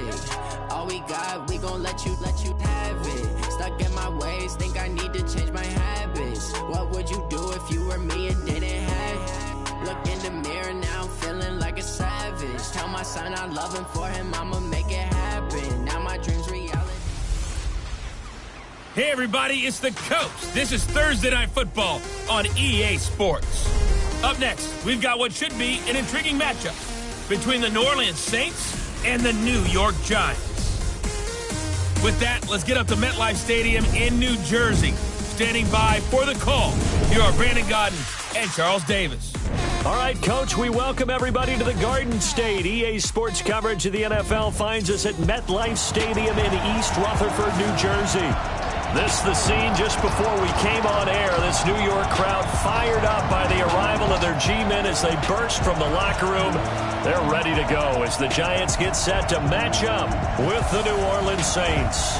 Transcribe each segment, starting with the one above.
magic. All we got, we gon' let you have it. Stuck in my ways, think I need to change my habits. What would you do if you were me and didn't have? Look in the mirror now, I'm feeling like a savage. Tell my son I love him, for him I'ma make it happen. Now my dreams reality. Hey everybody, it's the Coach. This is Thursday Night Football on EA Sports. Up next, we've got what should be an intriguing matchup between the New Orleans Saints and the New York Giants. With that, let's get up to MetLife Stadium in New Jersey. Standing by for the call, here are Brandon Godden and Charles Davis. All right, Coach, we welcome everybody to the Garden State. EA Sports coverage of the NFL finds us at MetLife Stadium in East Rutherford, New Jersey. This the scene just before we came on air. This New York crowd fired up by the arrival of their G-men as they burst from the locker room. They're ready to go as the Giants get set to match up with the New Orleans Saints.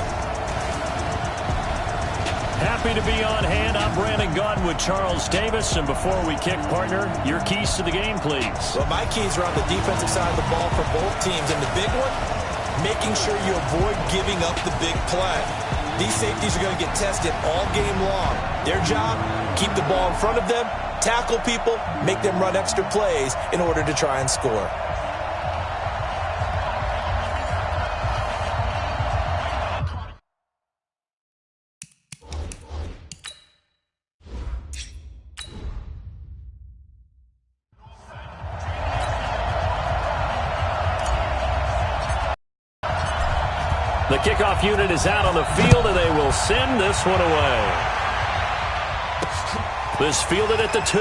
Happy to be on hand. I'm Brandon Godden with Charles Davis. And before we kick, partner, your keys to the game, please. Well, my keys are on the defensive side of the ball for both teams. And the big one, making sure you avoid giving up the big play. These safeties are going to get tested all game long. Their job, keep the ball in front of them, tackle people, make them run extra plays in order to try and score. The kickoff unit is out on the field, and they will send this one away. This fielded at the 2.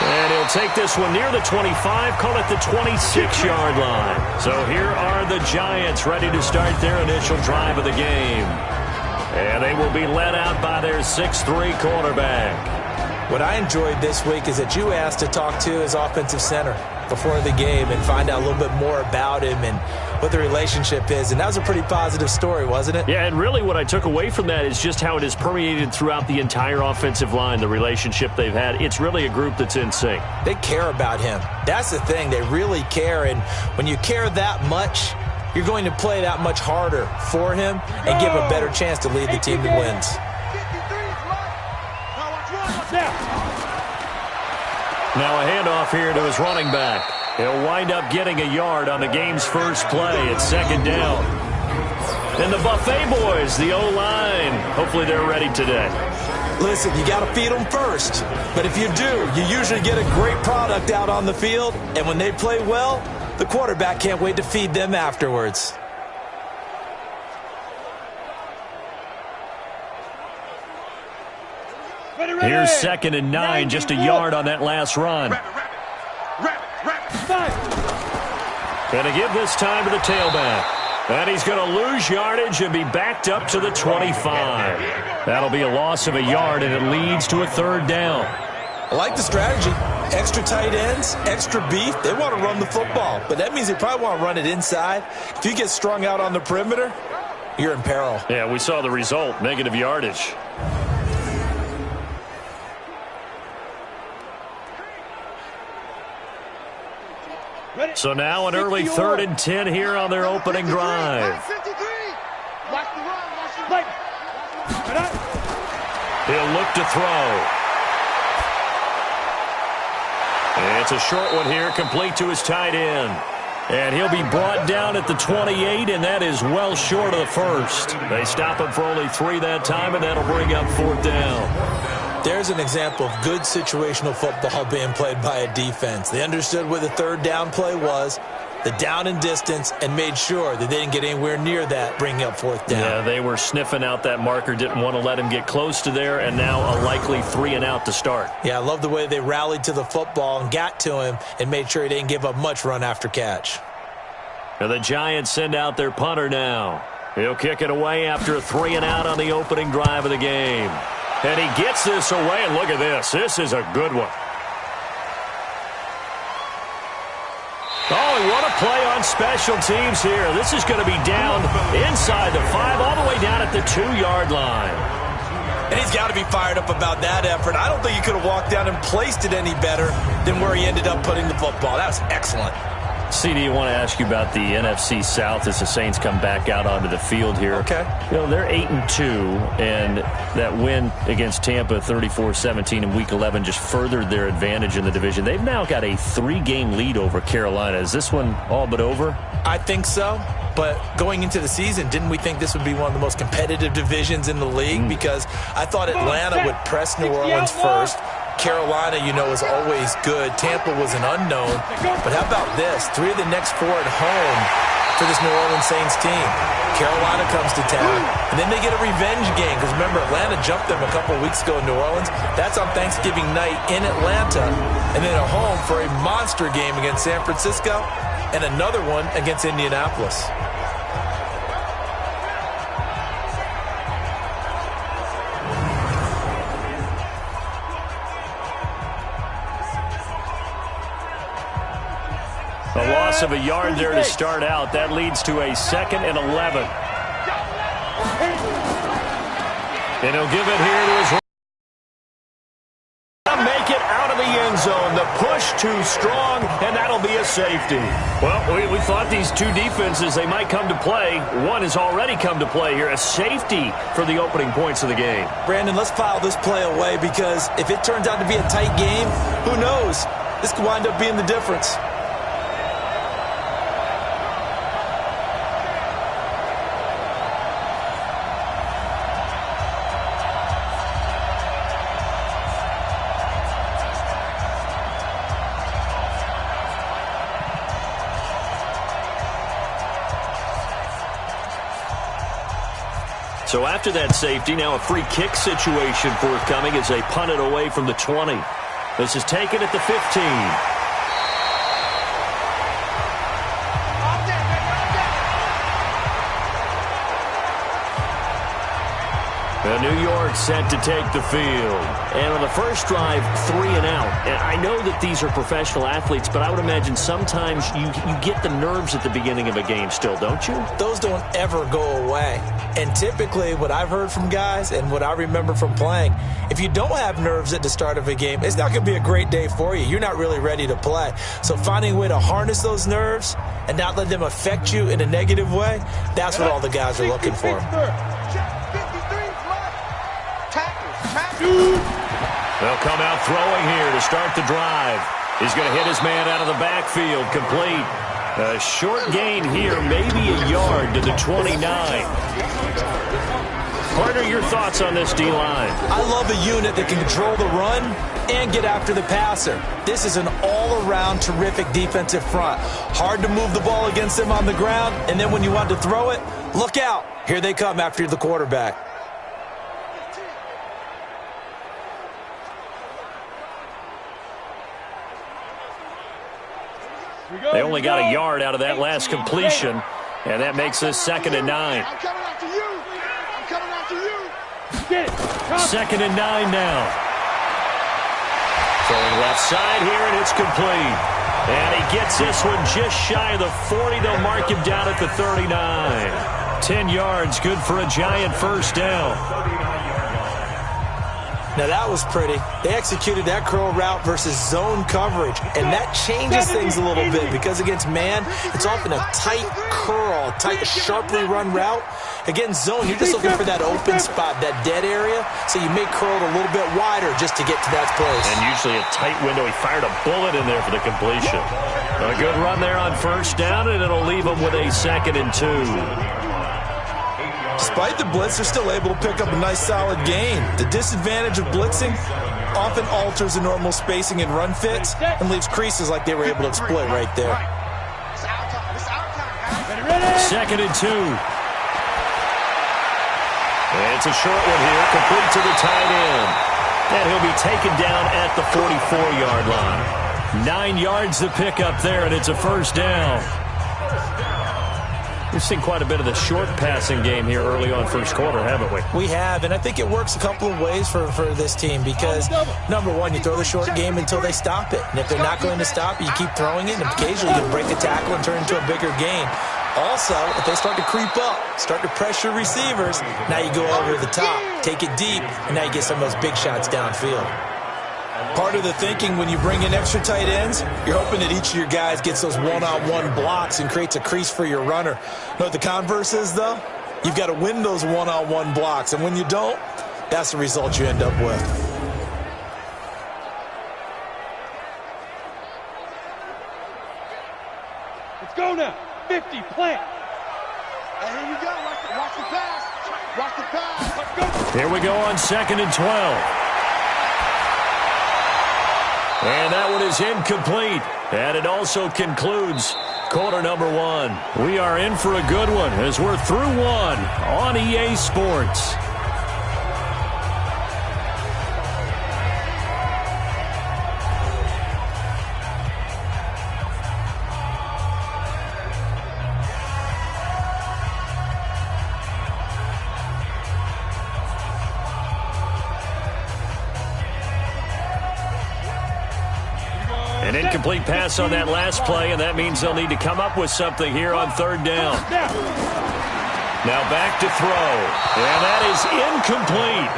And he'll take this one near the 25, call it the 26-yard line. So here are the Giants ready to start their initial drive of the game. And they will be led out by their 6'3 quarterback. What I enjoyed this week is that you asked to talk to his offensive center before the game and find out a little bit more about him and what the relationship is. And that was a pretty positive story, wasn't it? Yeah, and really what I took away from that is just how it has permeated throughout the entire offensive line, the relationship they've had. It's really a group that's in sync. They care about him. That's the thing. They really care. And when you care that much, you're going to play that much harder for him and give a better chance to lead the team that wins. Now a handoff here to his running back. He'll wind up getting a yard on the game's first play. It's second down. And the Buffet boys, the O-line, hopefully they're ready today. Listen, you got to feed them first. But if you do, you usually get a great product out on the field. And when they play well, the quarterback can't wait to feed them afterwards. Here's 2nd and 9, just a yard on that last run. Going to give this time to the tailback. And he's going to lose yardage and be backed up to the 25. That'll be a loss of a yard, and it leads to a 3rd down. I like the strategy. Extra tight ends, extra beef. They want to run the football, but that means they probably want to run it inside. If you get strung out on the perimeter, you're in peril. Yeah, we saw the result, negative yardage. So now an early 3rd and 10 here on their opening drive. He'll look to throw. It's a short one here, complete to his tight end. And he'll be brought down at the 28, and that is well short of the first. They stop him for only 3 that time, and that'll bring up 4th down. There's an example of good situational football being played by a defense. They understood where the 3rd down play was, the down and distance, and made sure that they didn't get anywhere near that, bringing up 4th down. Yeah, they were sniffing out that marker, didn't want to let him get close to there, and now a likely 3 and out to start. Yeah, I love the way they rallied to the football and got to him and made sure he didn't give up much run after catch. And the Giants send out their punter now. He'll kick it away after a 3 and out on the opening drive of the game. And he gets this away, and look at this. This is a good one. Oh, and what a play on special teams here. This is going to be down inside the 5, all the way down at the 2-yard line. And he's got to be fired up about that effort. I don't think he could have walked down and placed it any better than where he ended up putting the football. That was excellent. CD, I want to ask you about the NFC South as the Saints come back out onto the field here. Okay. You know, they're 8-2, and that win against Tampa 34-17 in Week 11 just furthered their advantage in the division. They've now got a 3-game lead over Carolina. Is this one all but over? I think so. But going into the season, didn't we think this would be one of the most competitive divisions in the league? Because I thought Atlanta would press New Orleans first. Carolina, you know, is always good. Tampa was an unknown. But how about this? 3 of the next 4 at home for this New Orleans Saints team. Carolina comes to town, and then they get a revenge game. Because remember, Atlanta jumped them a couple weeks ago in New Orleans. That's on Thanksgiving night in Atlanta. And then at home for a monster game against San Francisco and another one against Indianapolis. A loss of a yard there to start out. That leads to a 2nd and 11. And he'll give it here to his right. Make it out of the end zone. The push too strong, and that'll be a safety. Well, we thought these two defenses, they might come to play. One has already come to play here. A safety for the opening points of the game. Brandon, let's file this play away, because if it turns out to be a tight game, who knows? This could wind up being the difference. So after that safety, now a free kick situation forthcoming as they punt it away from the 20. This is taken at the 15. New York set to take the field. And on the first drive, 3 and out. And I know that these are professional athletes, but I would imagine sometimes you get the nerves at the beginning of a game still, don't you? Those don't ever go away. And typically what I've heard from guys and what I remember from playing, if you don't have nerves at the start of a game, it's not going to be a great day for you. You're not really ready to play. So finding a way to harness those nerves and not let them affect you in a negative way, that's what all the guys are looking for. They'll come out throwing here to start the drive. He's going to hit his man out of the backfield, complete. A short gain here, maybe a yard to the 29. Partner, your thoughts on this D-line? I love a unit that can control the run and get after the passer. This is an all-around terrific defensive front. Hard to move the ball against them on the ground, and then when you want to throw it, look out. Here they come after the quarterback. They only got a yard out of that last completion, and that makes this 2nd and 9. I'm coming after you. I'm coming after you. Get it. 2nd and 9 now. Throwing left side here, and it's complete. And he gets this one just shy of the 40. They'll mark him down at the 39. 10 yards, good for a giant first down. Now that was pretty. They executed that curl route versus zone coverage, and that changes things a little bit because against man, it's often a tight curl, tight, sharply run route. Against zone, you're just looking for that open spot, that dead area, so you may curl it a little bit wider just to get to that place. And usually a tight window. He fired a bullet in there for the completion. A good run there on first down, and it'll leave him with a 2nd and 2. Despite the blitz, they're still able to pick up a nice solid gain. The disadvantage of blitzing often alters the normal spacing and run fits and leaves creases like they were able to exploit right there. 2nd and 2. It's a short one here, complete to the tight end. And he'll be taken down at the 44-yard line. 9 yards to pick up there, and it's a first down. We've seen quite a bit of the short passing game here early on first quarter, haven't we? We have, and I think it works a couple of ways for this team because, number one, you throw the short game until they stop it. And if they're not going to stop it, you keep throwing it, and occasionally you break a tackle and turn it into a bigger gain. Also, if they start to creep up, start to pressure receivers, now you go over the top, take it deep, and now you get some of those big shots downfield. Part of the thinking when you bring in extra tight ends, you're hoping that each of your guys gets those one-on-one blocks and creates a crease for your runner. You know what the converse is, though? You've got to win those one-on-one blocks, and when you don't, that's the result you end up with. Let's go now. 50, plant. And here you go. Watch the pass. Watch the pass. Let's go. Here we go on 2nd and 12. And that one is incomplete. And it also concludes quarter number 1. We are in for a good one as we're through 1 on EA Sports. An incomplete pass on that last play, and that means they'll need to come up with something here on 3rd down. Now back to throw, and that is incomplete.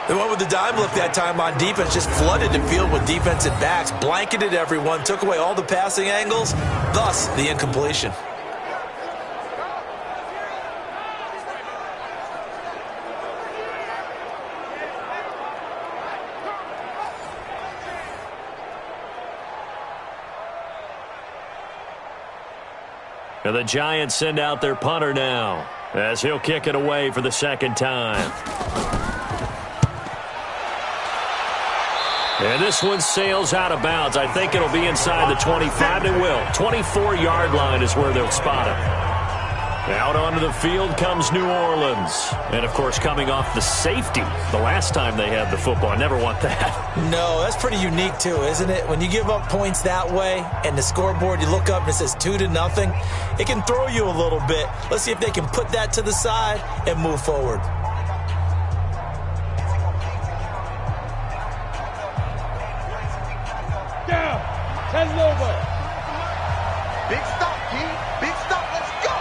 They went with the dime look that time on defense, just flooded the field with defensive backs, blanketed everyone, took away all the passing angles, thus the incompletion. And the Giants send out their punter now as he'll kick it away for the 2nd time. And this one sails out of bounds. I think it'll be inside the 25. It will. 24-yard line is where they'll spot it. Out onto the field comes New Orleans. And, of course, coming off the safety the last time they had the football. I never want that. No, that's pretty unique, too, isn't it? When you give up points that way and the scoreboard, you look up and it says 2-0, it can throw you a little bit. Let's see if they can put that to the side and move forward. Down. 10 over. Big stop, G. Big stop. Let's go.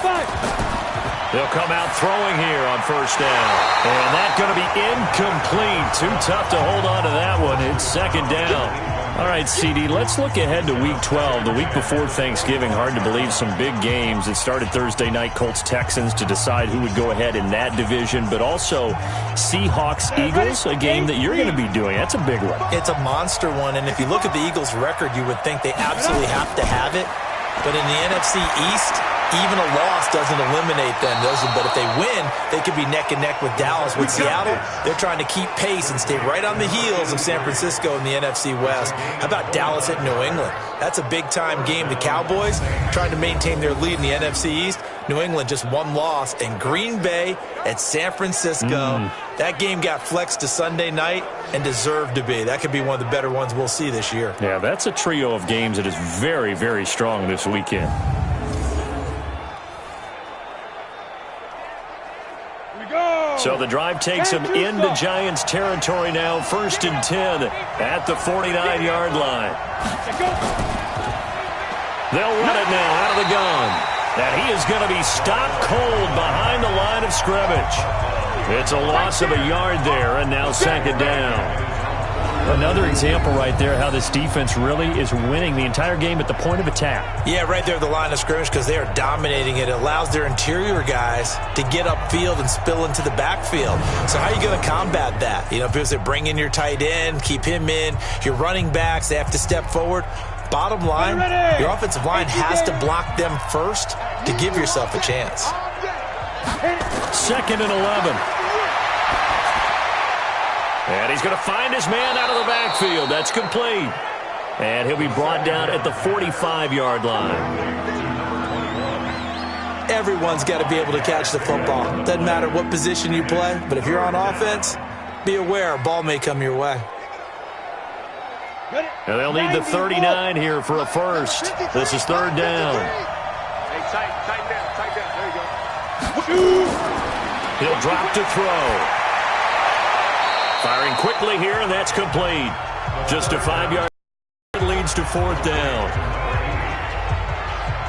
5. They'll come out throwing here on 1st down. And that's going to be incomplete. Too tough to hold on to that one. It's 2nd down. All right, CD, let's look ahead to Week 12, the week before Thanksgiving. Hard to believe some big games. It started Thursday night, Colts-Texans, to decide who would go ahead in that division, but also Seahawks-Eagles, a game that you're going to be doing. That's a big one. It's a monster one, and if you look at the Eagles' record, you would think they absolutely have to have it. But in the NFC East, even a loss doesn't eliminate them. But if they win, they could be neck and neck with Dallas. With Seattle, they're trying to keep pace and stay right on the heels of San Francisco in the NFC West. How about Dallas at New England? That's a big-time game. The Cowboys trying to maintain their lead in the NFC East. New England just one loss. And Green Bay at San Francisco. That game got flexed to Sunday night and deserved to be. That could be one of the better ones we'll see this year. Yeah, that's a trio of games that is very, very strong this weekend. So the drive takes them into Giants territory now. 1st and 10 at the 49-yard line. They'll run it now out of the gun. And he is going to be stopped cold behind the line of scrimmage. It's a loss of a yard there, and now 2nd down. Another example right there how this defense really is winning the entire game at the point of attack. Yeah, right there at the line of scrimmage because they are dominating it. It allows their interior guys to get upfield and spill into the backfield. So how are you going to combat that? You know, because they bring in your tight end, keep him in. Your running backs, they have to step forward. Bottom line, your offensive line has to block them first to give yourself a chance. 2nd and 11. And he's going to find his man out of the backfield. That's complete. And he'll be brought down at the 45-yard line. Everyone's got to be able to catch the football. Doesn't matter what position you play, but if you're on offense, be aware a ball may come your way. And they'll need the 39 here for a first. This is 3rd down. Hey, tight down. There you go. He'll drop to throw. Firing quickly here, and that's complete. Just a 5-yard leads to 4th down.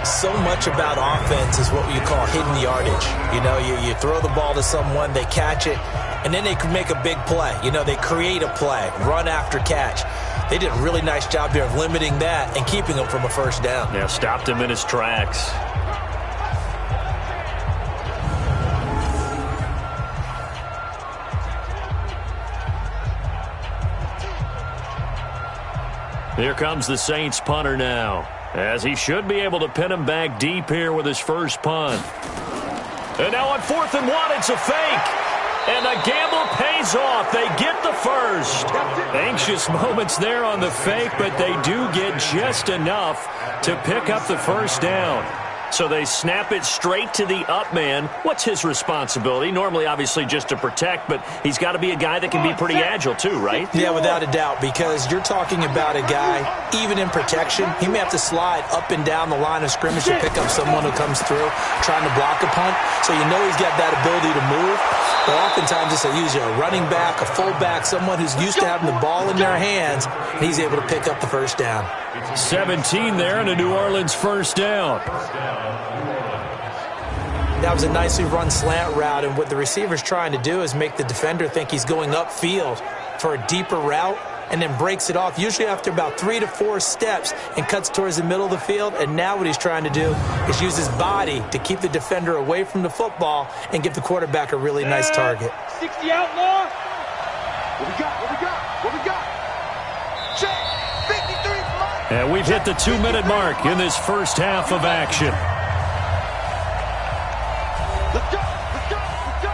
So much about offense is what you call hidden yardage. You know, you throw the ball to someone, they catch it, and then they can make a big play. You know, they create a play, run after catch. They did a really nice job here of limiting that and keeping him from a first down. Yeah, stopped him in his tracks. Here comes the Saints punter now, as he should be able to pin him back deep here with his first punt. And now on 4th and 1, it's a fake. And the gamble pays off. They get the first. Anxious moments there on the fake, but they do get just enough to pick up the first down. So they snap it straight to the up man. What's his responsibility? Normally, obviously, just to protect, but he's got to be a guy that can be pretty agile too, right? Yeah, without a doubt, because you're talking about a guy, even in protection, he may have to slide up and down the line of scrimmage to pick up someone who comes through trying to block a punt. So you know he's got that ability to move. But oftentimes it's usually a running back, a fullback, someone who's used to having the ball in their hands, and he's able to pick up the first down. 17 there and a New Orleans first down. That was a nicely run slant route, and what the receiver's trying to do is make the defender think he's going upfield for a deeper route and then breaks it off, usually after about 3 to 4 steps, and cuts towards the middle of the field. And now what he's trying to do is use his body to keep the defender away from the football and give the quarterback a really nice target. 60 outlaw. What we got? What we got? What we got? Check. 53. And we've hit the 2-minute mark in this first half of action. Let's go. Let's go. Let's go.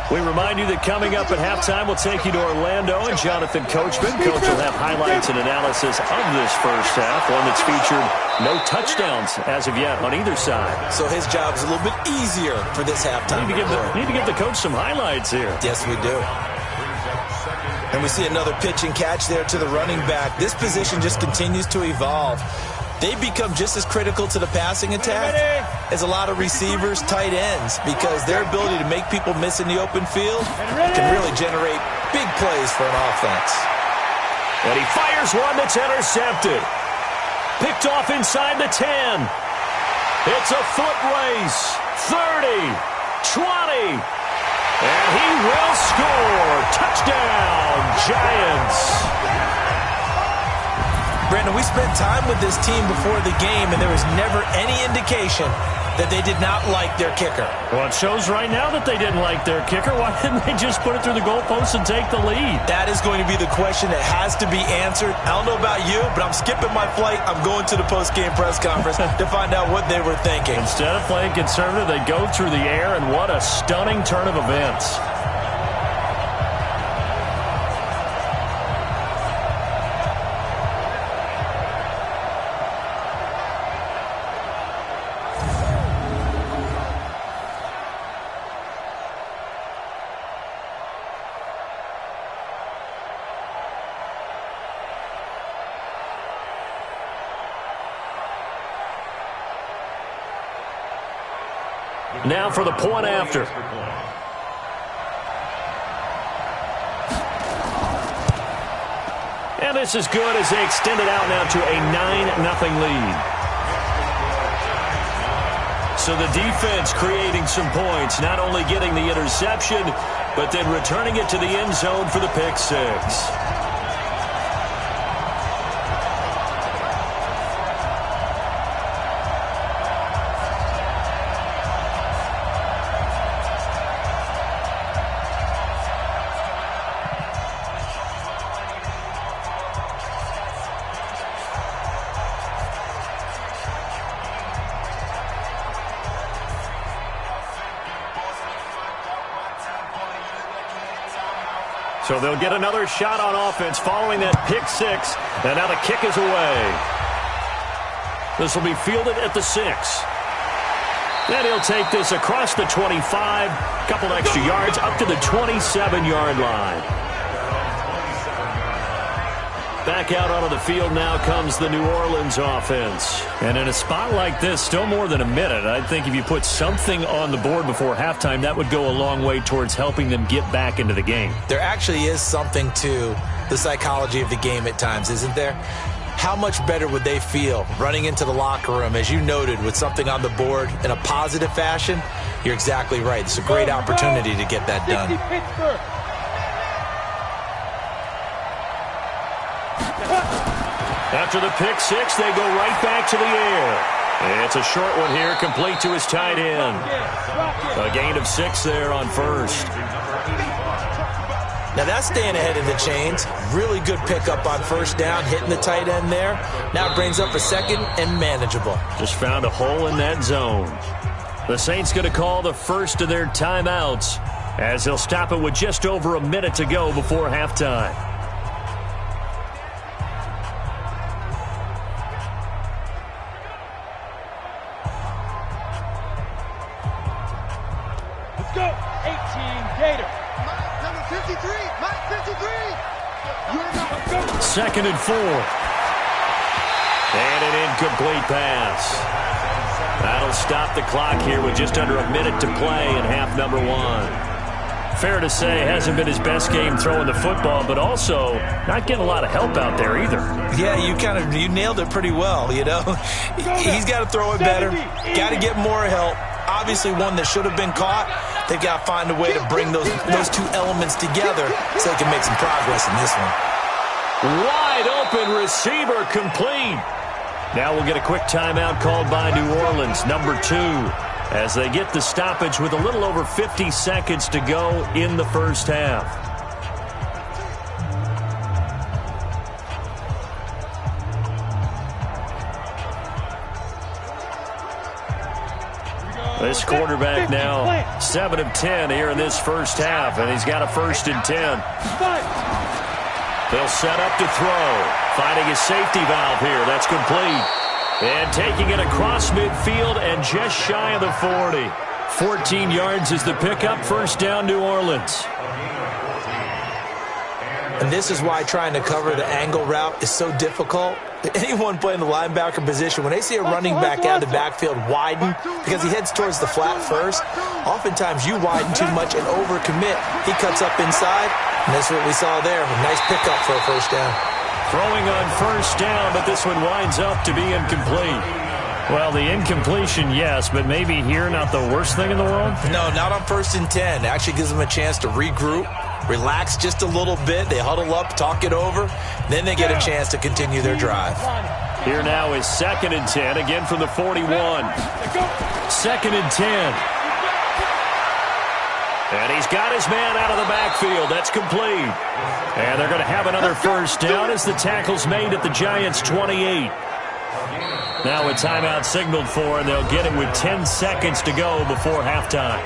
We remind you that coming up at halftime, we'll take you to Orlando, and Jonathan Coachman. Coach will have highlights and analysis of this first half, one that's featured no touchdowns as of yet on either side. So his job is a little bit easier for this halftime. Need to give the coach some highlights here. Yes, we do. And we see another pitch and catch there to the running back. This position just continues to evolve. They become just as critical to the passing attack as a lot of receivers, tight ends, because their ability to make people miss in the open field can really generate big plays for an offense. And he fires one that's intercepted. Picked off inside the 10. It's a foot race. 30, 20. And he will score. Touchdown, Giants. Brandon, we spent time with this team before the game, and there was never any indication that they did not like their kicker. Well, it shows right now that they didn't like their kicker. Why didn't they just put it through the goalpost and take the lead? That is going to be the question that has to be answered. I don't know about you, but I'm skipping my flight. I'm going to the post-game press conference to find out what they were thinking. Instead of playing conservative, they go through the air, and what a stunning turn of events. Now for the point after. And this is good as they extend it out now to a 9-0 lead. So the defense creating some points, not only getting the interception, but then returning it to the end zone for the pick six. So they'll get another shot on offense following that pick six. And now the kick is away. This will be fielded at the 6. Then he'll take this across the 25. Couple extra yards up to the 27-yard line. Back out onto the field now comes the New Orleans offense. And in a spot like this, still more than a minute, I think if you put something on the board before halftime, that would go a long way towards helping them get back into the game. There actually is something to the psychology of the game at times, isn't there? How much better would they feel running into the locker room, as you noted, with something on the board in a positive fashion? You're exactly right. It's a great opportunity to get that done. After the pick six, they go right back to the air. It's a short one here, complete to his tight end. A gain of 6 there on first. Now that's staying ahead of the chains. Really good pickup on first down, hitting the tight end there. Now it brings up a second and manageable. Just found a hole in that zone. The Saints going to call the first of their timeouts as they'll stop it with just over a minute to go before halftime. Let's go. 18 Gator. Number 53. Mike 53. You're not go. 2nd and 4. And an incomplete pass. That'll stop the clock here with just under a minute to play in half number 1. Fair to say, hasn't been his best game throwing the football, but also not getting a lot of help out there either. Yeah, you nailed it pretty well, you know. He's got to throw it better. Got to get more help. Obviously one that should have been caught. They've got to find a way to bring those two elements together so they can make some progress in this one. Wide open receiver complete. Now we'll get a quick timeout called by New Orleans, number 2, as they get the stoppage with a little over 50 seconds to go in the first half. This quarterback now 7 of 10 here in this first half, and he's got a 1st and 10. They'll set up to throw. Finding a safety valve here. That's complete. And taking it across midfield and just shy of the 40. 14 yards is the pickup. First down, New Orleans. And this is why trying to cover the angle route is so difficult. Anyone playing the linebacker position, when they see a running back out of the backfield widen because he heads towards the flat first, oftentimes you widen too much and overcommit. He cuts up inside, and that's what we saw there. A nice pickup for a first down. Throwing on first down, but this one winds up to be incomplete. Well, the incompletion, yes, but maybe here not the worst thing in the world? No, not on 1st and 10. It actually gives them a chance to regroup, relax just a little bit. They huddle up, talk it over. Then they get a chance to continue their drive. Here now is 2nd and 10, again from the 41. 2nd and 10. And he's got his man out of the backfield. That's complete. And they're going to have another first down as the tackle's made at the Giants' 28. Now a timeout signaled for, and they'll get it with 10 seconds to go before halftime.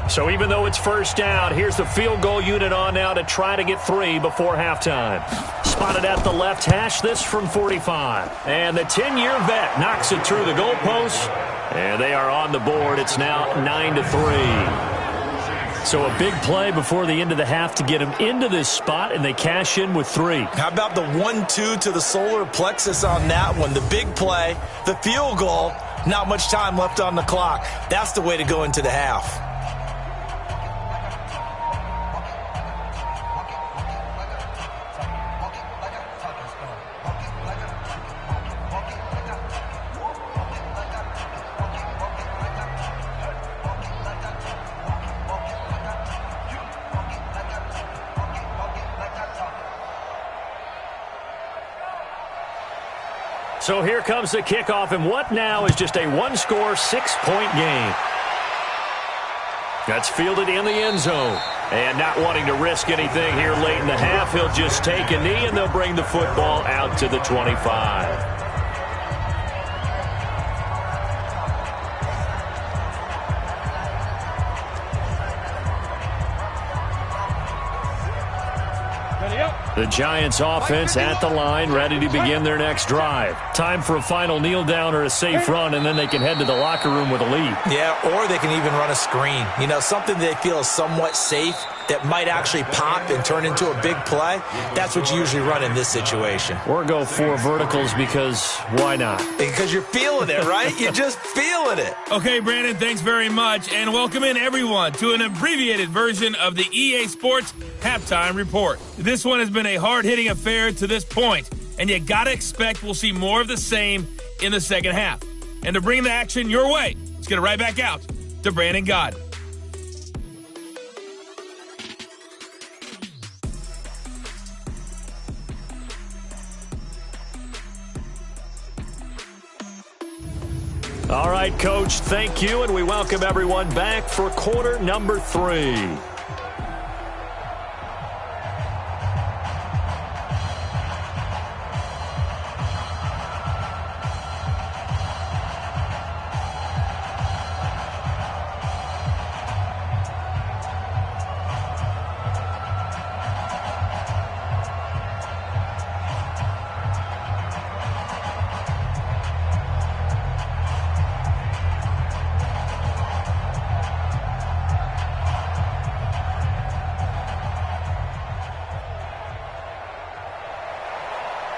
So even though it's first down, here's the field goal unit on now to try to get 3 before halftime. Spotted at the left hash, this from 45. And the 10-year vet knocks it through the goalpost. And they are on the board. It's now 9-3. So a big play before the end of the half to get them into this spot, and they cash in with 3. How about the 1-2 to the solar plexus on that one? The big play, the field goal, not much time left on the clock. That's the way to go into the half. So here comes the kickoff, and what now is just a one-score, 6-point game. That's fielded in the end zone. And not wanting to risk anything here late in the half, he'll just take a knee, and they'll bring the football out to the 25. Ready up. The Giants offense at the line, ready to begin their next drive. Time for a final kneel down or a safe run, and then they can head to the locker room with a lead. Yeah, or they can even run a screen. You know, something they feel is somewhat safe that might actually pop and turn into a big play. That's what you usually run in this situation. Or go 4 verticals because why not? Because you're feeling it, right? You're just feeling it. Okay, Brandon, thanks very much. And welcome in, everyone, to an abbreviated version of the EA Sports Halftime Report. This one has been a hard-hitting affair to this point, and you got to expect we'll see more of the same in the second half. And to bring the action your way, let's get it right back out to Brandon God. All right, Coach, thank you, and we welcome everyone back for quarter number 3.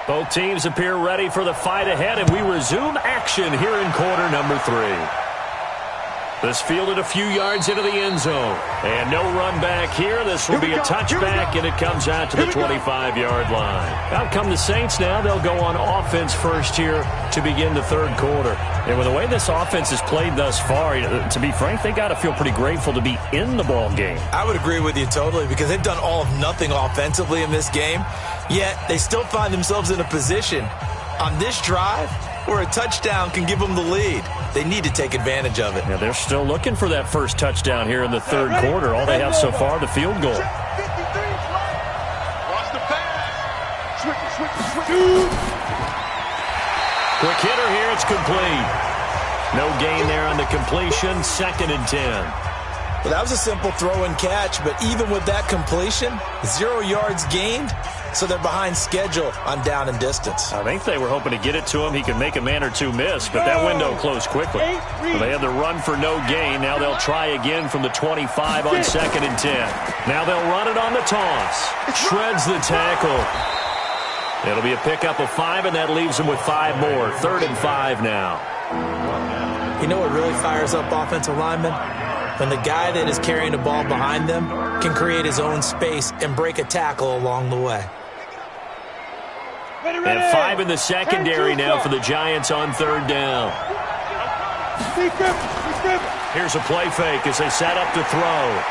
Both teams appear ready for the fight ahead, and we resume action here in quarter number 3. This fielded a few yards into the end zone. And no run back here. This will be a touchback, and it comes out to the 25-yard line. Out come the Saints now. They'll go on offense first here to begin the third quarter. And with the way this offense has played thus far, to be frank, they got to feel pretty grateful to be in the ball game. I would agree with you totally because they've done all of nothing offensively in this game, yet they still find themselves in a position on this drive where a touchdown can give them the lead. They need to take advantage of it. Yeah, they're still looking for that first touchdown here in the third quarter. All they have so far, the field goal. Watch the pass. Switch. Quick hitter here. It's complete. No gain there on the completion. 2nd and 10. Well, that was a simple throw and catch, but even with that completion, 0 yards gained, so they're behind schedule on down and distance. I think they were hoping to get it to him. He could make a man or two miss, but that window closed quickly. So they had the run for no gain. Now they'll try again from the 25 on 2nd and 10. Now they'll run it on the toss. Shreds the tackle. It'll be a pickup of 5, and that leaves them with 5 more. 3rd and 5 now. You know what really fires up offensive linemen? When the guy that is carrying the ball behind them can create his own space and break a tackle along the way. And 5 in the secondary now for the Giants on 3rd down. Here's a play fake as they set up to throw.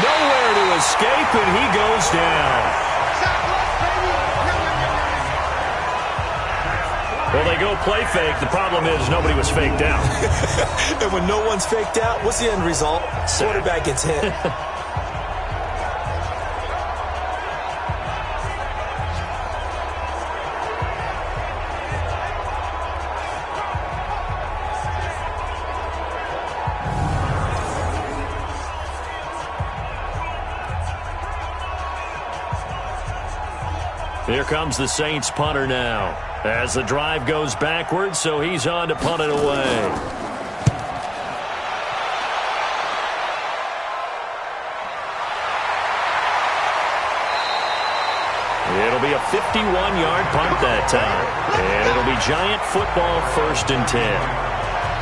Nowhere to escape, and he goes down. Well, they go play fake. The problem is nobody was faked out. And when no one's faked out, what's the end result? Quarterback gets hit. Here comes the Saints punter now. As the drive goes backwards, so he's on to punt it away. It'll be a 51-yard punt that time. And it'll be Giant football 1st and 10.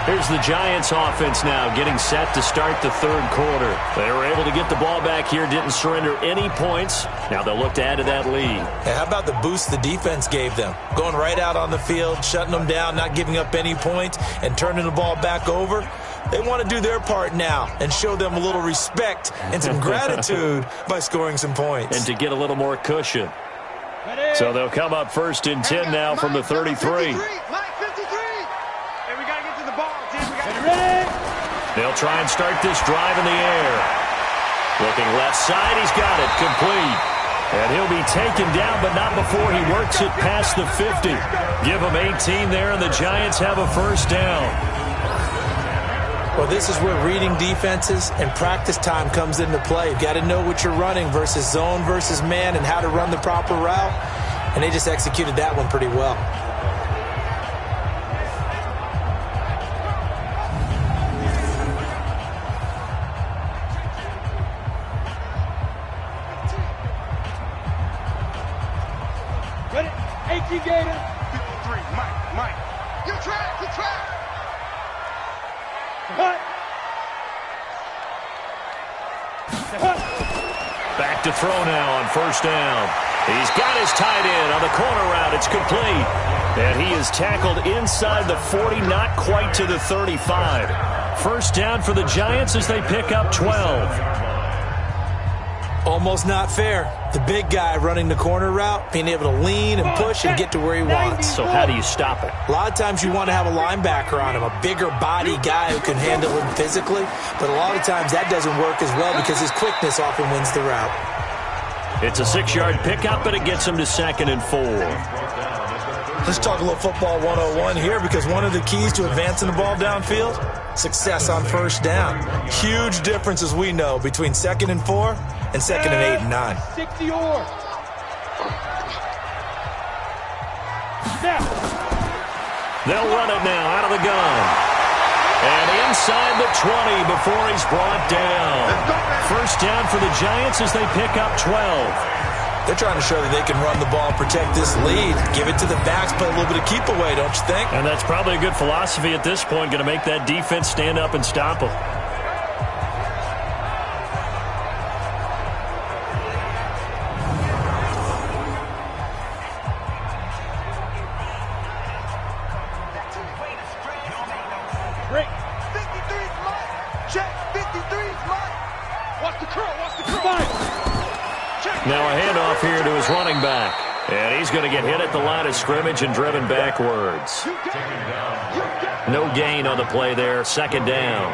Here's the Giants offense now getting set to start the third quarter. They were able to get the ball back here, didn't surrender any points. Now they'll look to add to that lead. Hey, how about the boost the defense gave them? Going right out on the field, shutting them down, not giving up any points, and turning the ball back over. They want to do their part now and show them a little respect and some gratitude by scoring some points. And to get a little more cushion. So they'll come up 1st and 10 now from the 33. They'll try and start this drive in the air. Looking left side, he's got it complete. And he'll be taken down, but not before he works it past the 50. Give him 18 there, and the Giants have a 1st down. Well, this is where reading defenses and practice time comes into play. You've got to know what you're running versus zone versus man and how to run the proper route. And they just executed that one pretty well. Ready? 18 Gator. 53, Mike. Your track. Hut. Back to throw now on first down. He's got his tight end on the corner route. It's complete. And he is tackled inside the 40, not quite to the 35. First down for the Giants as they pick up 12. Almost not fair. The big guy running the corner route, being able to lean and push and get to where he wants. So how do you stop it? A lot of times you want to have a linebacker on him, a bigger body guy who can handle him physically. But a lot of times that doesn't work as well because his quickness often wins the route. It's a 6-yard pickup, but it gets him to 2nd and 4. Let's talk a little football 101 here because one of the keys to advancing the ball downfield, success on first down. Huge difference, as we know, between 2nd and 4 and 2nd and 8 and 9. 60 or. Now. They'll run it now out of the gun. And inside the 20 before he's brought down. First down for the Giants as they pick up 12. They're trying to show that they can run the ball and protect this lead. Give it to the backs, play a little bit of keep away, don't you think? And that's probably a good philosophy at this point, going to make that defense stand up and stop them. Break. 53's Mike. Check. 53's Mike. Watch the curl. Now a handoff here to his running back. And he's going to get hit at the line of scrimmage and driven backwards. No gain on the play there. 2nd down.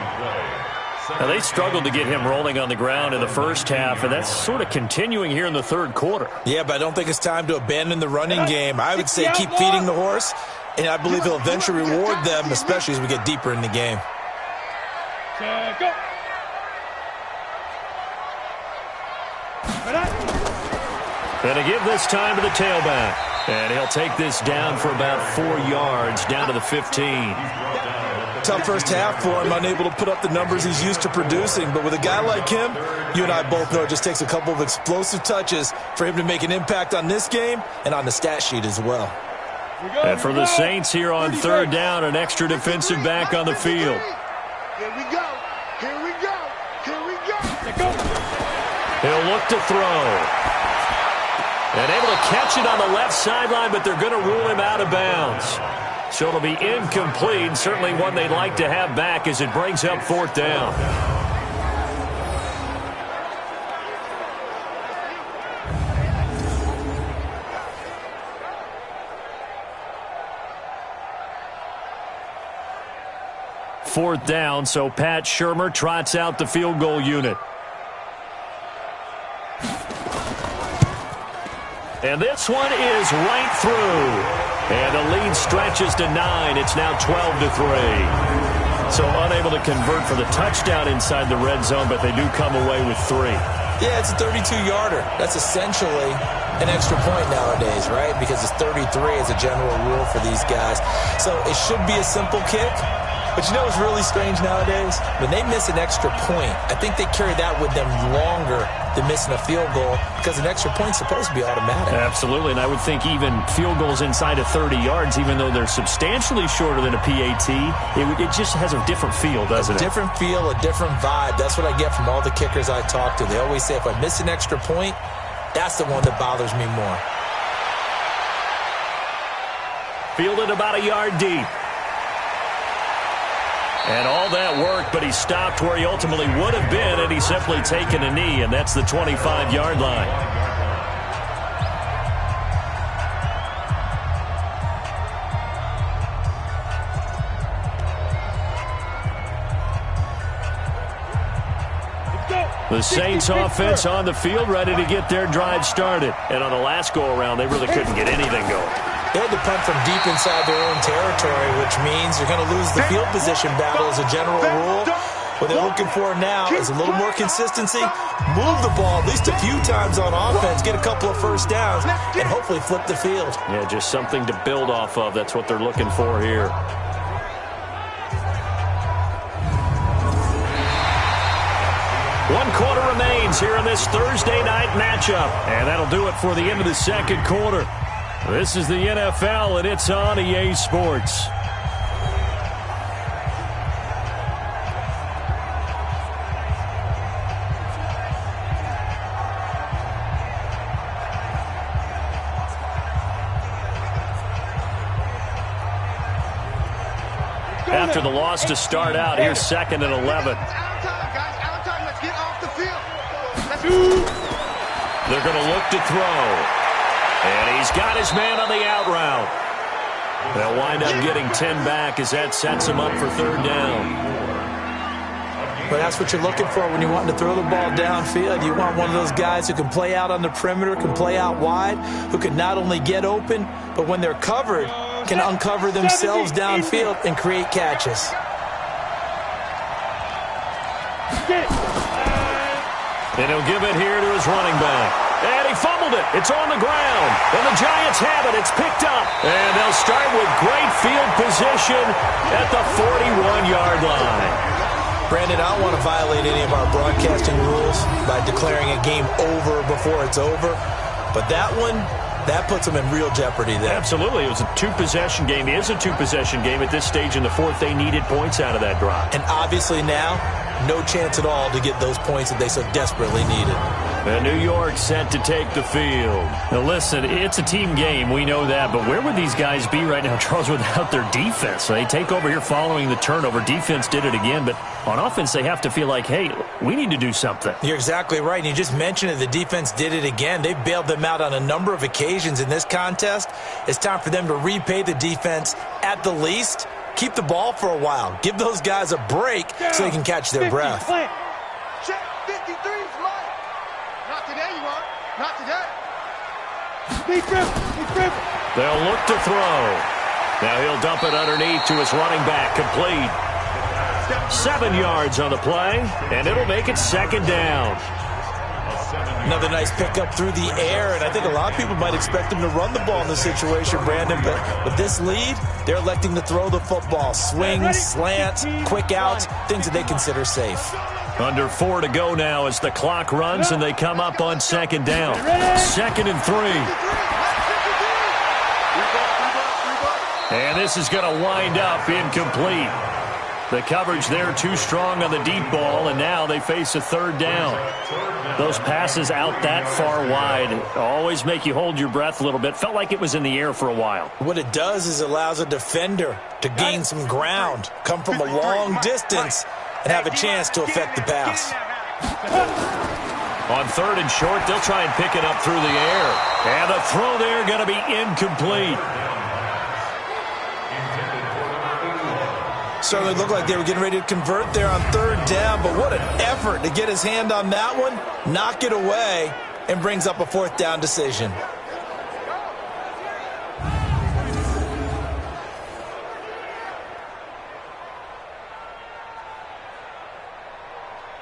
Now they struggled to get him rolling on the ground in the first half, and that's sort of continuing here in the 3rd quarter. Yeah, but I don't think it's time to abandon the running game. I would say keep feeding the horse, and I believe he'll eventually reward them, especially as we get deeper in the game. Go. And to give this time to the tailback. And he'll take this down for about 4 yards, down to the 15. Tough first half for him, unable to put up the numbers he's used to producing. But with a guy like him, you and I both know it just takes a couple of explosive touches for him to make an impact on this game and on the stat sheet as well. And for the Saints here on 3rd down, an extra defensive back on the field. Here we go. He'll look to throw. And able to catch it on the left sideline, but they're going to rule him out of bounds. So it'll be incomplete, certainly one they'd like to have back as it brings up 4th down. Fourth down, so Pat Shurmur trots out the field goal unit. And this one is right through. And the lead stretches to 9. It's now 12-3. So unable to convert for the touchdown inside the red zone, but they do come away with 3. Yeah, it's a 32-yarder. That's essentially an extra point nowadays, right? Because it's 33 as a general rule for these guys. So it should be a simple kick. But you know what's really strange nowadays? When they miss an extra point, I think they carry that with them longer than missing a field goal because an extra point's supposed to be automatic. Absolutely, and I would think even field goals inside of 30 yards, even though they're substantially shorter than a PAT, it just has a different feel, doesn't it? A different feel, a different vibe. That's what I get from all the kickers I talk to. They always say if I miss an extra point, that's the one that bothers me more. Fielded about a yard deep. And all that work, but he stopped where he ultimately would have been had he simply taken a knee, and that's the 25-yard line. The Saints offense on the field, ready to get their drive started. And on the last go-around, they really couldn't get anything going. They had to punt from deep inside their own territory, which means you're going to lose the field position battle as a general rule. What they're looking for now is a little more consistency, move the ball at least a few times on offense, get a couple of first downs, and hopefully flip the field. Yeah, just something to build off of. That's what they're looking for here. One quarter remains here in this Thursday night matchup. And that'll do it for the end of the second quarter. This is the NFL, and it's on EA Sports. After the loss to start out, here's 2nd and 11. They're going to look to throw. And he's got his man on the out route. They'll wind up getting 10 back as that sets him up for 3rd down. But that's what you're looking for when you're wanting to throw the ball downfield. You want one of those guys who can play out on the perimeter, can play out wide, who can not only get open, but when they're covered, can uncover themselves downfield and create catches. And he'll give it here to his running back. And he fumbled it. It's on the ground. And the Giants have it. It's picked up. And they'll start with great field position at the 41-yard line. Brandon, I don't want to violate any of our broadcasting rules by declaring a game over before it's over. But that one, that puts them in real jeopardy there. Absolutely. It was a 2-possession game. It is a 2-possession game at this stage in the 4th. They needed points out of that drive. And obviously now, no chance at all to get those points that they so desperately needed. And New York set to take the field. Now listen, it's a team game. We know that. But where would these guys be right now, Charles, without their defense? They take over here following the turnover. Defense did it again. But on offense, they have to feel like, hey, we need to do something. You're exactly right. And you just mentioned it. The defense did it again. They bailed them out on a number of occasions in this contest. It's time for them to repay the defense at the least. Keep the ball for a while. Give those guys a break so they can catch their breath. Check 53 is mine. Not today, you are. Not today. They'll look to throw. Now he'll dump it underneath to his running back. Complete. 7 yards on the play, and it'll make it 2nd down. Another nice pickup through the air, and I think a lot of people might expect him to run the ball in this situation, Brandon, but with this lead, they're electing to throw the football. Swings, slants, quick outs, things that they consider safe. Under 4 to go now as the clock runs, and they come up on 2nd down. 2nd and 3. And this is going to wind up incomplete. The coverage there too strong on the deep ball, and now they face a 3rd down. Those passes out that far wide always make you hold your breath a little bit. Felt like it was in the air for a while. What it does is allows a defender to gain some ground, come from a long distance, and have a chance to affect the pass. On 3rd and short, they'll try and pick it up through the air. And the throw there going to be incomplete. Certainly looked like they were getting ready to convert there on 3rd down, but what an effort to get his hand on that one, knock it away, and brings up a 4th down decision.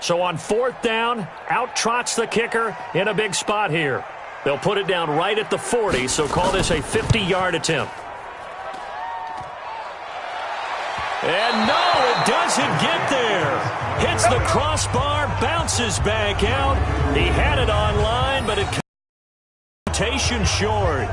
So on 4th down, out trots the kicker in a big spot here. They'll put it down right at the 40, so call this a 50-yard attempt. And no, it doesn't get there. Hits the crossbar, bounces back out. He had it online, but it connotation short.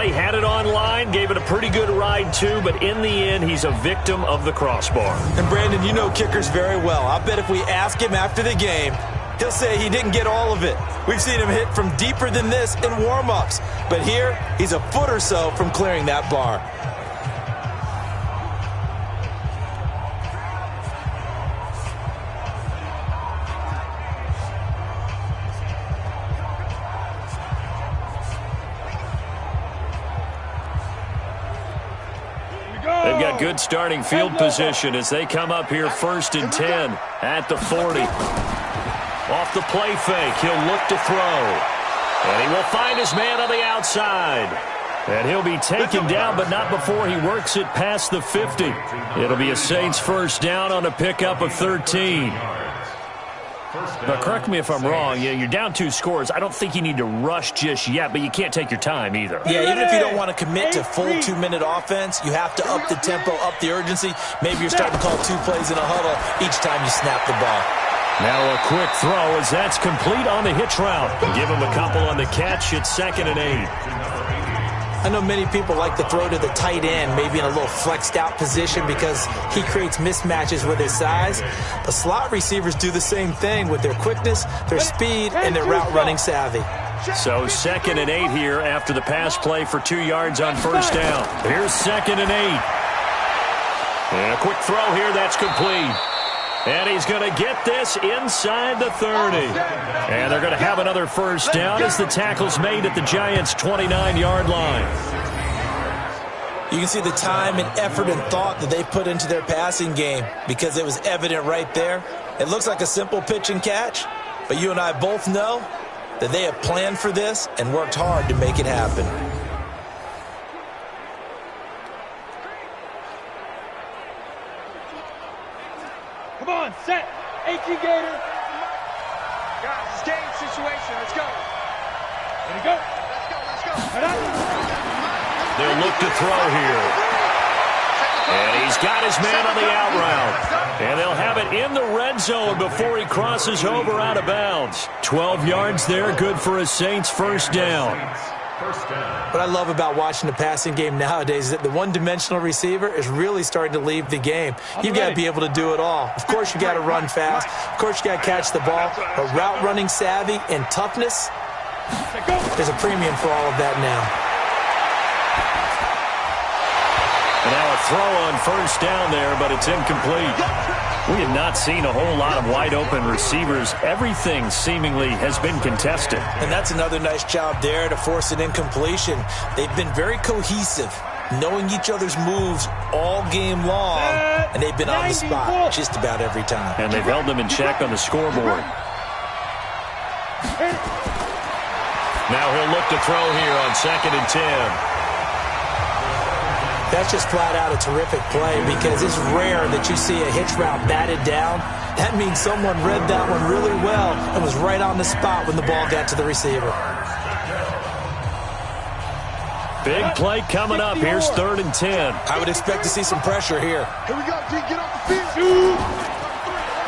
He had it online, gave it a pretty good ride too, but in the end, he's a victim of the crossbar. And Brandon, you know kickers very well. I bet if we ask him after the game, he'll say he didn't get all of it. We've seen him hit from deeper than this in warm-ups. But here, he's a foot or so from clearing that bar. They've got good starting field position as they come up here 1st and 10 at the 40. Off the play fake, he'll look to throw. And he will find his man on the outside. And he'll be taken down, but not before he works it past the 50. It'll be a Saints first down on a pickup of 13. But correct me if I'm wrong, you're down 2 scores. I don't think you need to rush just yet, but you can't take your time either. Yeah, even if you don't want to commit to full 2-minute offense, you have to up the tempo, up the urgency. Maybe you're starting to call 2 plays in a huddle each time you snap the ball. Now a quick throw as that's complete on the hitch route. Give him a couple on the catch. It's 2nd and 8. I know many people like to throw to the tight end, maybe in a little flexed out position because he creates mismatches with his size. The slot receivers do the same thing with their quickness, their speed, and their route running savvy. So 2nd and 8 here after the pass play for 2 yards on first down. Here's 2nd and 8. And a quick throw here, that's complete. And he's going to get this inside the 30. And they're going to have another first down as the tackle's made at the Giants' 29-yard line. You can see the time and effort and thought that they put into their passing game because it was evident right there. It looks like a simple pitch and catch, but you and I both know that they have planned for this and worked hard to make it happen. Come on, set. 18 Gator. Guys, it's game situation. Let's go. Ready to go. Let's go. They'll look to throw here. And he's got his man on the out route. And they'll have it in the red zone before he crosses over out of bounds. 12 yards there, good for a Saints first down. What I love about watching the passing game nowadays is that the one-dimensional receiver is really starting to leave the game. You've got to be able to do it all. Of course, you got to run fast. Of course, you got to catch the ball. But route running savvy and toughness, there's a premium for all of that now. And now a throw on first down there, but it's incomplete. We have not seen a whole lot of wide-open receivers. Everything seemingly has been contested. And that's another nice job there to force an incompletion. They've been very cohesive, knowing each other's moves all game long, and they've been on the spot just about every time. And they've held them in check on the scoreboard. Now he'll look to throw here on 2nd and 10. That's just flat out a terrific play because it's rare that you see a hitch route batted down. That means someone read that one really well and was right on the spot when the ball got to the receiver. Big play coming up. Here's 3rd and 10. I would expect to see some pressure here. Here we go, D. Get off the field.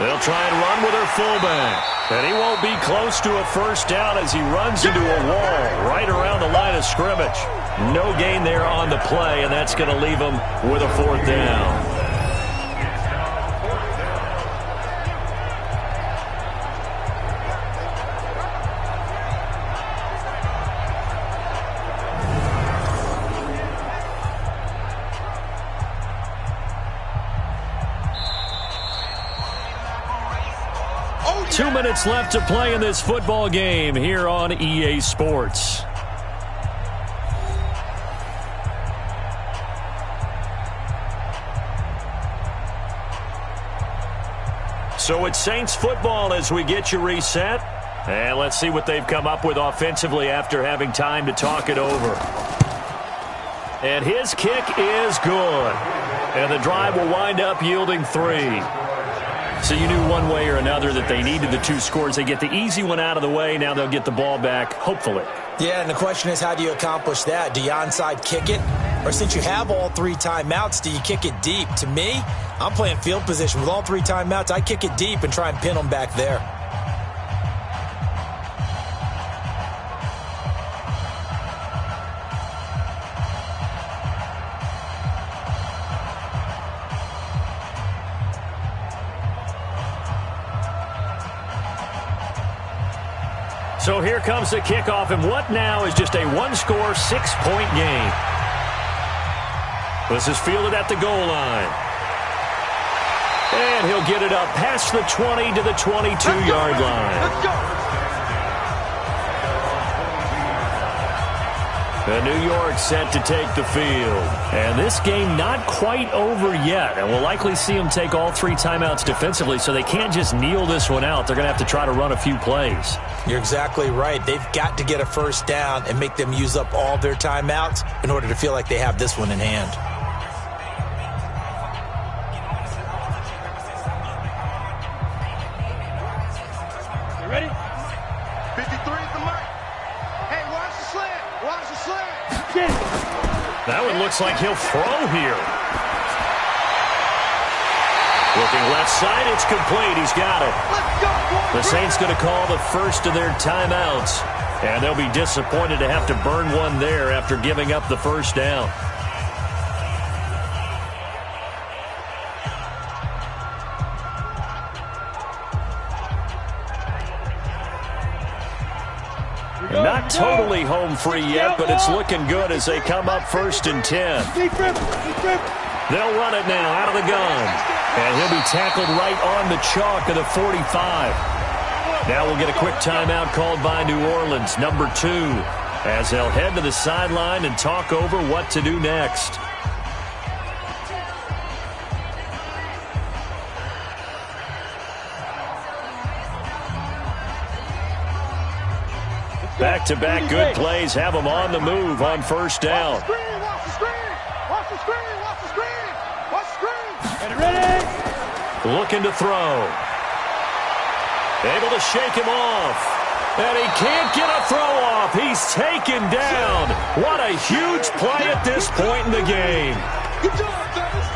They'll try and run with their fullback. And he won't be close to a first down as he runs into a wall right around the line of scrimmage. No gain there on the play, and that's going to leave him with a 4th down. Oh, 2 minutes left to play in this football game here on EA Sports. So it's Saints football as we get you reset. And let's see what they've come up with offensively after having time to talk it over. And his kick is good. And the drive will wind up yielding 3. So you knew one way or another that they needed the 2 scores. They get the easy one out of the way. Now they'll get the ball back, hopefully. Yeah, and the question is, how do you accomplish that? Do you onside kick it? Or since you have all 3 timeouts, do you kick it deep? To me, I'm playing field position. With all 3 timeouts, I kick it deep and try and pin them back there. So here comes the kickoff, and what now is just a 1-score, 6-point game. This is fielded at the goal line. And he'll get it up past the 20 to the 22-yard line. Let's go. And New York set to take the field. And this game not quite over yet. And we'll likely see them take all 3 timeouts defensively, so they can't just kneel this one out. They're going to have to try to run a few plays. You're exactly right. They've got to get a first down and make them use up all their timeouts in order to feel like they have this one in hand. You ready? 53 is the mark. Hey, watch the slant. Watch the slant. That one looks like he'll throw here. Looking left side, it's complete. He's got it. Let's go, boys. The Saints going to call the first of their timeouts, and they'll be disappointed to have to burn one there after giving up the first down. And not totally home free yet, but it's looking good as they come up 1st and 10. They'll run it now out of the gun. And he'll be tackled right on the chalk of the 45. Now we'll get a quick timeout called by New Orleans, number 2, as they'll head to the sideline and talk over what to do next. Back-to-back good plays have them on the move on first down. Watch the screen. Watch the screen. Watch the screen. Watch the screen. And ready. Looking to throw. Able to shake him off. And he can't get a throw off. He's taken down. What a huge play at this point in the game. Good job, fellas.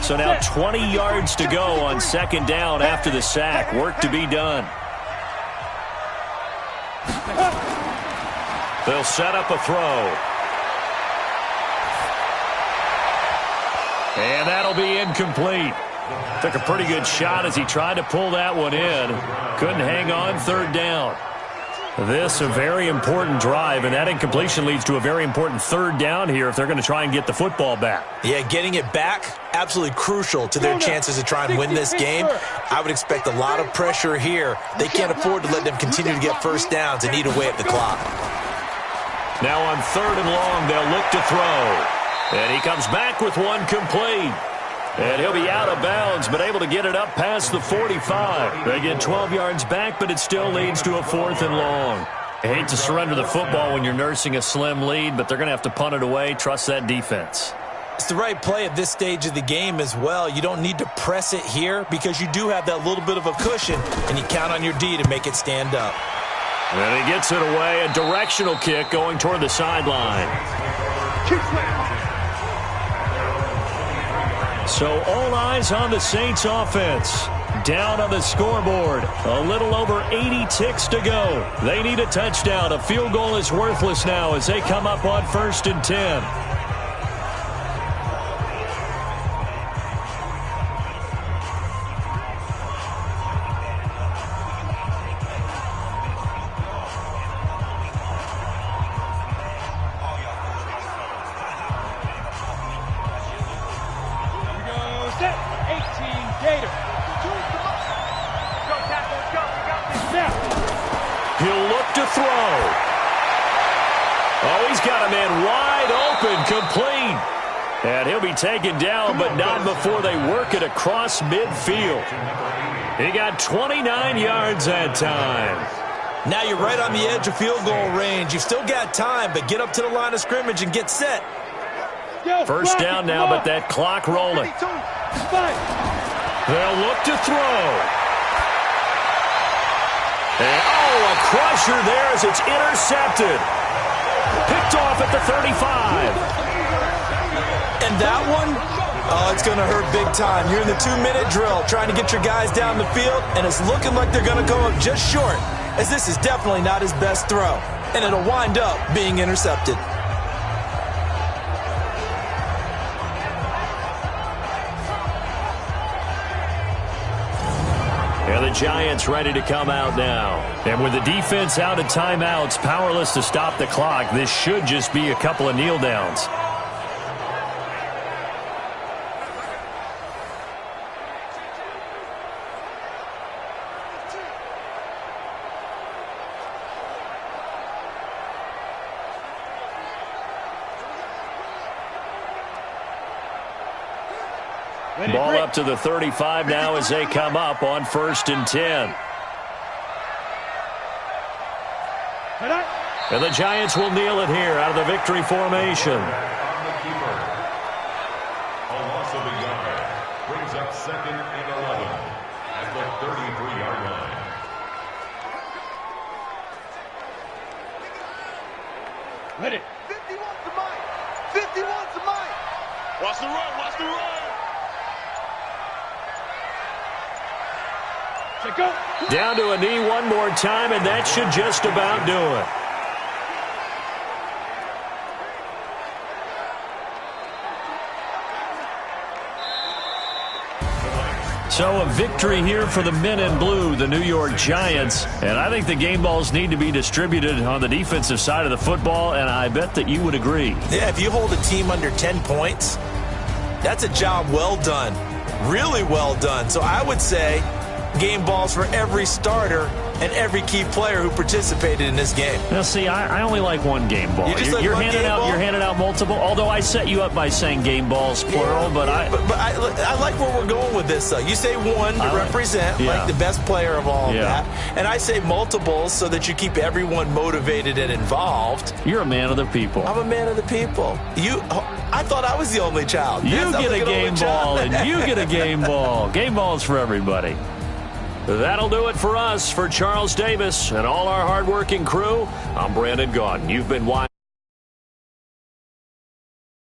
So now 20 yards to go on second down after the sack. Work to be done. They'll set up a throw. And that'll be incomplete. Took a pretty good shot as he tried to pull that one in. Couldn't hang on, third down. This a very important drive, and that incompletion leads to a very important third down here if they're going to try and get the football back. Yeah, getting it back, absolutely crucial to their chances to try and win this game. I would expect a lot of pressure here. They can't afford to let them continue to get first downs and eat away at the clock. Now on 3rd and long, they'll look to throw. And he comes back with one complete. And he'll be out of bounds, but able to get it up past the 45. They get 12 yards back, but it still leads to a 4th and long. I hate to surrender the football when you're nursing a slim lead, but they're going to have to punt it away. Trust that defense. It's the right play at this stage of the game as well. You don't need to press it here because you do have that little bit of a cushion, and you count on your D to make it stand up. And he gets it away. A directional kick going toward the sideline. So all eyes on the Saints offense. Down on the scoreboard. A little over 80 ticks to go. They need a touchdown. A field goal is worthless now as they come up on 1st and 10. He'll look to throw. Oh, he's got a man wide open, complete. And he'll be taken down, but not before they work it across midfield. He got 29 yards that time. Now you're right on the edge of field goal range. You've still got time, but get up to the line of scrimmage and get set. First down now, but that clock rolling. They'll look to throw. And, a crusher there as it's intercepted. Picked off at the 35. And that one, it's going to hurt big time. You're in the 2-minute drill trying to get your guys down the field, and it's looking like they're going to come up just short, as this is definitely not his best throw. And it'll wind up being intercepted. And the Giants ready to come out now. And with the defense out of timeouts, powerless to stop the clock, this should just be a couple of kneel downs. Ball up to the 35 now as they come up on 1st and 10. And the Giants will kneel it here out of the victory formation. Brings up 2nd and 11 at the 33-yard line. Ready. 51's the mic. 51's the mic. Watch the run. Watch the run. Check go. Down to a knee one more time, and that should just about do it. So a victory here for the men in blue, the New York Giants. And I think the game balls need to be distributed on the defensive side of the football, and I bet that you would agree. Yeah, if you hold a team under 10 points, that's a job well done. Really well done. So I would say game balls for every starter and every key player who participated in this game. Now, see, I only like one game ball. You're handing out multiple. Although I set you up by saying game balls plural, but I like where we're going with this. Though you say one to represent like the best player of all of that, and I say multiples so that you keep everyone motivated and involved. You're a man of the people. I'm a man of the people. I thought I was the only child. You get a game ball, and you get a game ball. Game balls for everybody. That'll do it for us. For Charles Davis and all our hardworking crew, I'm Brandon Gaudin. You've been watching.